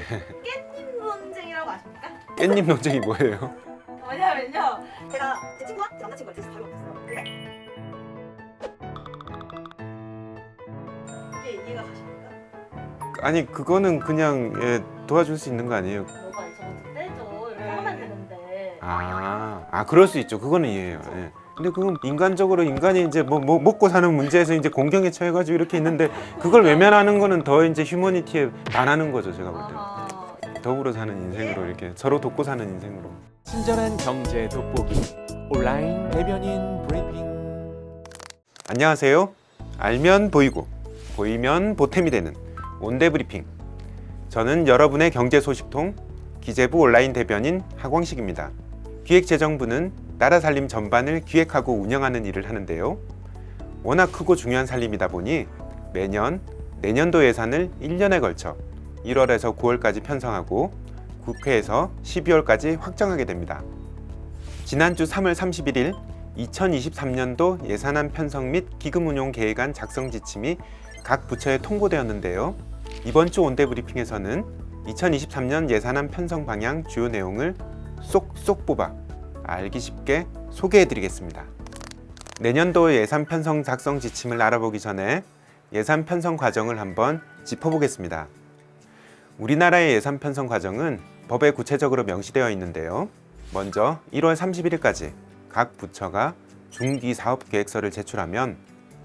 깻잎 논쟁이라고 아십니까? 깻잎 논쟁이 뭐예요? 왜냐면요, 제가 제 친구와 제 남자친구가 계속 자주 없었어요. 근데 이게 이해가 가십니까? 아니 그거는 그냥 도와줄 수 있는 거 아니에요? 뭐가 저한테 떼죠. 이렇게 하면 되는데. 그럴 수 있죠. 그거는 이해해요. 예. 근데 그건 인간적으로 인간이 이제 뭐 먹고 사는 문제에서 이제 공경에 처해가지고 이렇게 있는데 그걸 외면하는 거는 더 이제 휴머니티에 반하는 거죠. 제가 볼 때는. 아하. 더불어 사는 인생으로 이렇게 서로 돕고 사는 인생으로. 친절한 경제 돋보기 온라인 대변인 브리핑. 안녕하세요. 알면 보이고 보이면 보탬이 되는 온대 브리핑. 저는 여러분의 경제 소식통 기재부 온라인 대변인 하광식입니다. 기획재정부는 나라 살림 전반을 기획하고 운영하는 일을 하는데요. 워낙 크고 중요한 살림이다 보니 매년 내년도 예산을 1년에 걸쳐 1월에서 9월까지 편성하고 국회에서 12월까지 확정하게 됩니다. 지난주 3월 31일 2023년도 예산안 편성 및 기금 운용 계획안 작성 지침이 각 부처에 통보되었는데요. 이번 주 온대 브리핑에서는 2023년 예산안 편성 방향 주요 내용을 쏙쏙 뽑아 알기 쉽게 소개해 드리겠습니다. 내년도 예산 편성 작성 지침을 알아보기 전에 예산 편성 과정을 한번 짚어보겠습니다. 우리나라의 예산 편성 과정은 법에 구체적으로 명시되어 있는데요. 먼저 1월 31일까지 각 부처가 중기 사업 계획서를 제출하면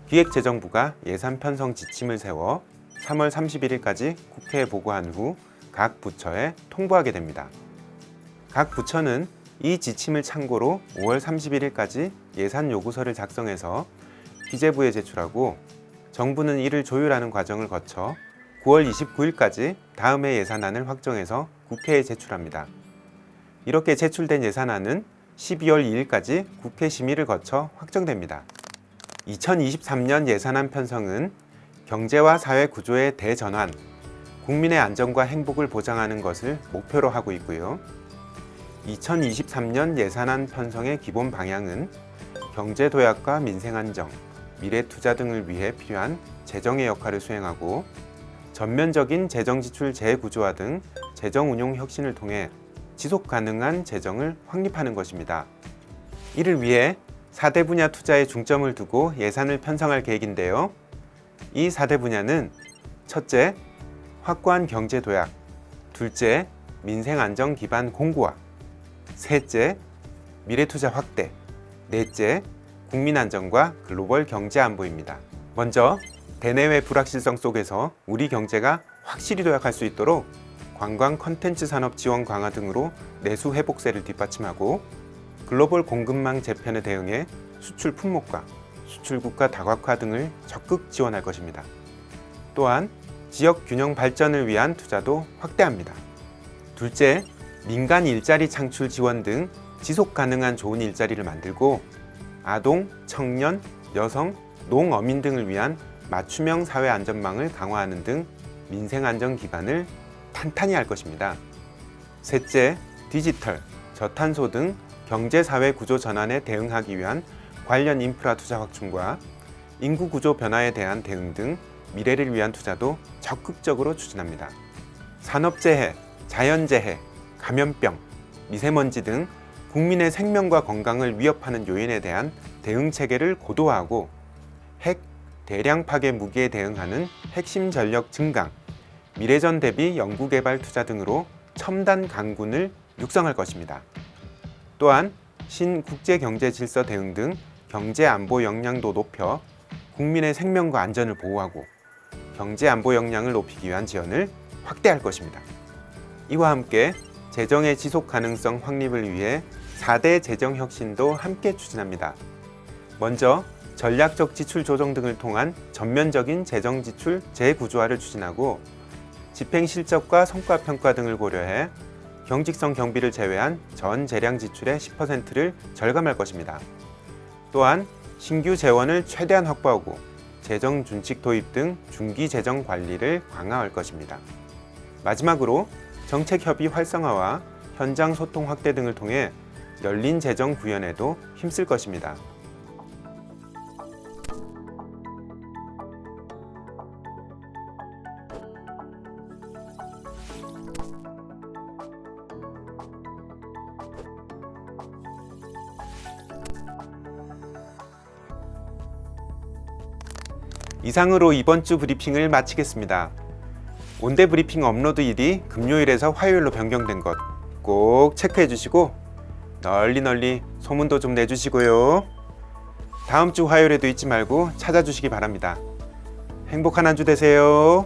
기획재정부가 예산 편성 지침을 세워 3월 31일까지 국회에 보고한 후 각 부처에 통보하게 됩니다. 각 부처는 이 지침을 참고로 5월 31일까지 예산 요구서를 작성해서 기재부에 제출하고 정부는 이를 조율하는 과정을 거쳐 9월 29일까지 다음 해 예산안을 확정해서 국회에 제출합니다. 이렇게 제출된 예산안은 12월 2일까지 국회 심의를 거쳐 확정됩니다. 2023년 예산안 편성은 경제와 사회 구조의 대전환, 국민의 안전과 행복을 보장하는 것을 목표로 하고 있고요. 2023년 예산안 편성의 기본 방향은 경제 도약과 민생 안정, 미래 투자 등을 위해 필요한 재정의 역할을 수행하고 전면적인 재정 지출 재구조화 등 재정 운용 혁신을 통해 지속 가능한 재정을 확립하는 것입니다. 이를 위해 4대 분야 투자에 중점을 두고 예산을 편성할 계획인데요. 이 4대 분야는 첫째, 확고한 경제 도약, 둘째, 민생 안정 기반 공고화, 셋째, 미래 투자 확대, 넷째, 국민 안정과 글로벌 경제 안보입니다. 먼저 대내외 불확실성 속에서 우리 경제가 확실히 도약할 수 있도록 관광 콘텐츠 산업 지원 강화 등으로 내수 회복세를 뒷받침하고 글로벌 공급망 재편에 대응해 수출 품목과 수출 국가 다각화 등을 적극 지원할 것입니다. 또한 지역 균형 발전을 위한 투자도 확대합니다. 둘째, 민간 일자리 창출 지원 등 지속 가능한 좋은 일자리를 만들고 아동, 청년, 여성, 농어민 등을 위한 맞춤형 사회 안전망을 강화하는 등 민생 안전 기반을 탄탄히 할 것입니다. 셋째, 디지털, 저탄소 등 경제 사회 구조 전환에 대응하기 위한 관련 인프라 투자 확충과 인구 구조 변화에 대한 대응 등 미래를 위한 투자도 적극적으로 추진합니다. 산업재해, 자연재해, 감염병, 미세먼지 등 국민의 생명과 건강을 위협하는 요인에 대한 대응 체계를 고도화하고 핵, 대량 파괴 무기에 대응하는 핵심 전력 증강, 미래전 대비 연구개발 투자 등으로 첨단 강군을 육성할 것입니다. 또한 신국제 경제 질서 대응 등 경제 안보 역량도 높여 국민의 생명과 안전을 보호하고 경제 안보 역량을 높이기 위한 지원을 확대할 것입니다. 이와 함께 재정의 지속 가능성 확립을 위해 4대 재정 혁신도 함께 추진합니다. 먼저 전략적 지출 조정 등을 통한 전면적인 재정 지출 재구조화를 추진하고 집행 실적과 성과 평가 등을 고려해 경직성 경비를 제외한 전 재량 지출의 10%를 절감할 것입니다. 또한 신규 재원을 최대한 확보하고 재정 준칙 도입 등 중기 재정 관리를 강화할 것입니다. 마지막으로 정책 협의 활성화와 현장 소통 확대 등을 통해 열린 재정 구현에도 힘쓸 것입니다. 이상으로 이번 주 브리핑을 마치겠습니다. 온대 브리핑 업로드일이 금요일에서 화요일로 변경된 것 꼭 체크해 주시고 널리 소문도 좀 내주시고요. 다음 주 화요일에도 잊지 말고 찾아주시기 바랍니다. 행복한 한 주 되세요.